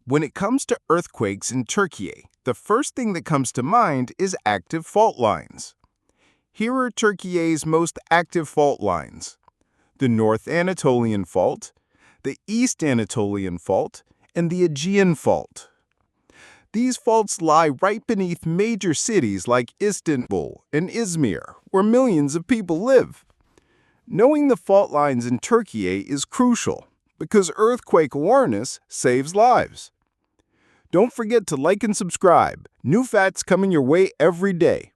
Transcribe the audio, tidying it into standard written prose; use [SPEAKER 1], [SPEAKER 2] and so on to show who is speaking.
[SPEAKER 1] When it comes to earthquakes in Turkey, the first thing that comes to mind is active fault lines. Here are Turkey's most active fault lines: the North Anatolian Fault, the East Anatolian Fault, and the Aegean Fault. These faults lie right beneath major cities like Istanbul and Izmir, where millions of people live. Knowing the fault lines in Turkey is crucial because earthquake awareness saves lives. Don't forget to like and subscribe. New facts coming your way every day.